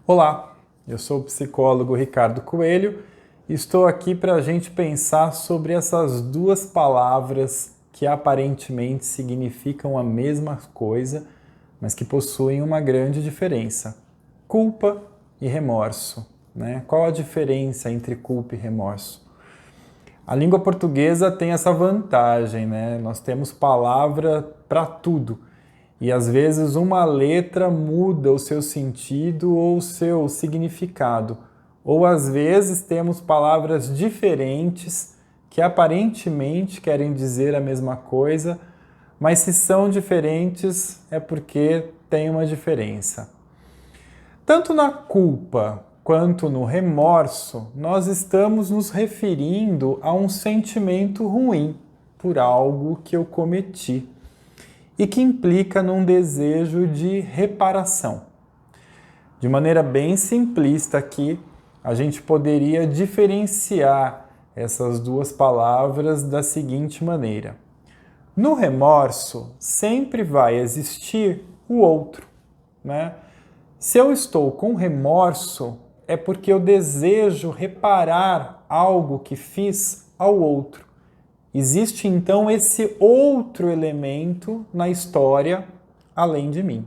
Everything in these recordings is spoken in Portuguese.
Olá, eu sou o psicólogo Ricardo Coelho e estou aqui para a gente pensar sobre essas duas palavras que aparentemente significam a mesma coisa, mas que possuem uma grande diferença: culpa e remorso, né? Qual a diferença entre culpa e remorso? A língua portuguesa tem essa vantagem, né? Nós temos palavra para tudo. E às vezes uma letra muda o seu sentido ou o seu significado. Ou às vezes temos palavras diferentes que aparentemente querem dizer a mesma coisa, mas se são diferentes é porque tem uma diferença. Tanto na culpa quanto no remorso, nós estamos nos referindo a um sentimento ruim por algo que eu cometi e que implica num desejo de reparação. De maneira bem simplista aqui, a gente poderia diferenciar essas duas palavras da seguinte maneira: no remorso, sempre vai existir o outro, né? Se eu estou com remorso, é porque eu desejo reparar algo que fiz ao outro. Existe então esse outro elemento na história além de mim.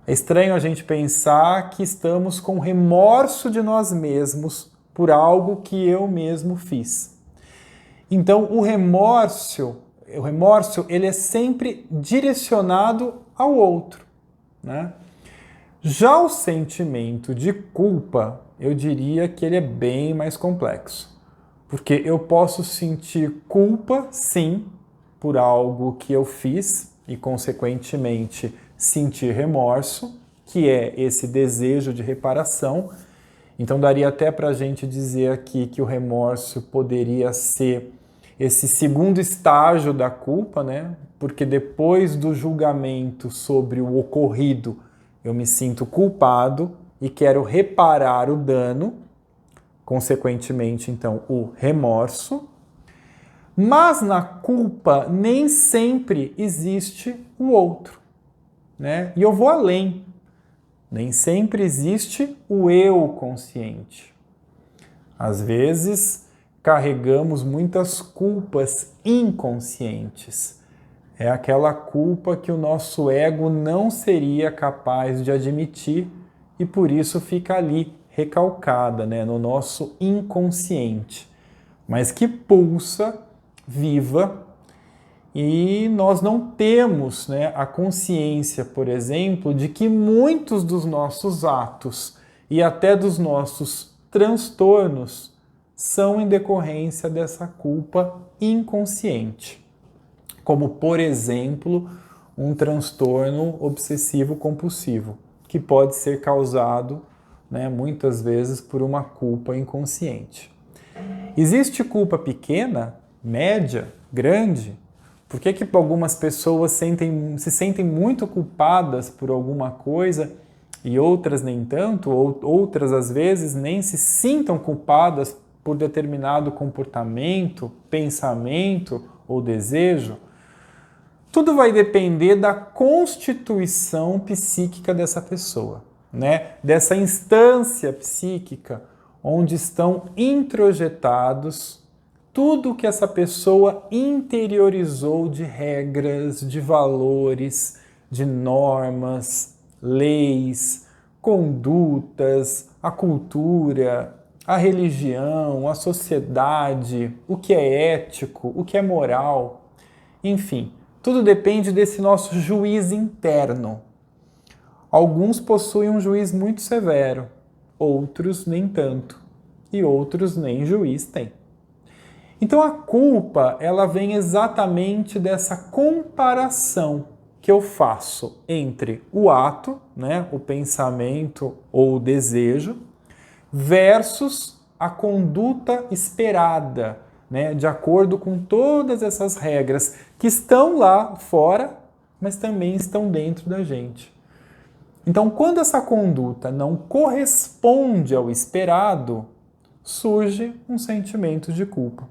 É estranho a gente pensar que estamos com remorso de nós mesmos por algo que eu mesmo fiz. Então o remorso ele é sempre direcionado ao outro, né? Já o sentimento de culpa, eu diria que ele é bem mais complexo. Porque eu posso sentir culpa, sim, por algo que eu fiz e, consequentemente, sentir remorso, que é esse desejo de reparação. Então, daria até para a gente dizer aqui que o remorso poderia ser esse segundo estágio da culpa, né? Porque depois do julgamento sobre o ocorrido, eu me sinto culpado e quero reparar o dano, consequentemente, então, o remorso. Mas na culpa nem sempre existe o outro, né? E eu vou além. Nem sempre existe o eu consciente. Às vezes, carregamos muitas culpas inconscientes. É aquela culpa que o nosso ego não seria capaz de admitir e por isso fica ali recalcada, né, no nosso inconsciente, mas que pulsa, viva, e nós não temos, né, a consciência, por exemplo, de que muitos dos nossos atos e até dos nossos transtornos são em decorrência dessa culpa inconsciente. Como, por exemplo, um transtorno obsessivo-compulsivo, que pode ser causado, né, muitas vezes por uma culpa inconsciente. Existe culpa pequena, média, grande? Por que algumas pessoas se sentem muito culpadas por alguma coisa e outras nem tanto, ou outras às vezes nem se sintam culpadas por determinado comportamento, pensamento ou desejo? Tudo vai depender da constituição psíquica dessa pessoa, né? Dessa instância psíquica onde estão introjetados tudo que essa pessoa interiorizou de regras, de valores, de normas, leis, condutas, a cultura, a religião, a sociedade, o que é ético, o que é moral, enfim. Tudo depende desse nosso juiz interno. Alguns possuem um juiz muito severo, outros nem tanto, e outros nem juiz têm. Então a culpa, ela vem exatamente dessa comparação que eu faço entre o ato, né, o pensamento ou o desejo, versus a conduta esperada, né, de acordo com todas essas regras que estão lá fora, mas também estão dentro da gente. Então, quando essa conduta não corresponde ao esperado, surge um sentimento de culpa,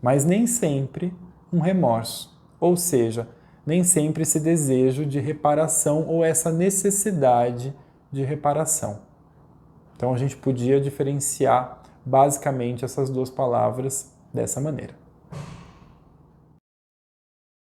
mas nem sempre um remorso, ou seja, nem sempre esse desejo de reparação ou essa necessidade de reparação. Então a gente podia diferenciar basicamente essas duas palavras dessa maneira.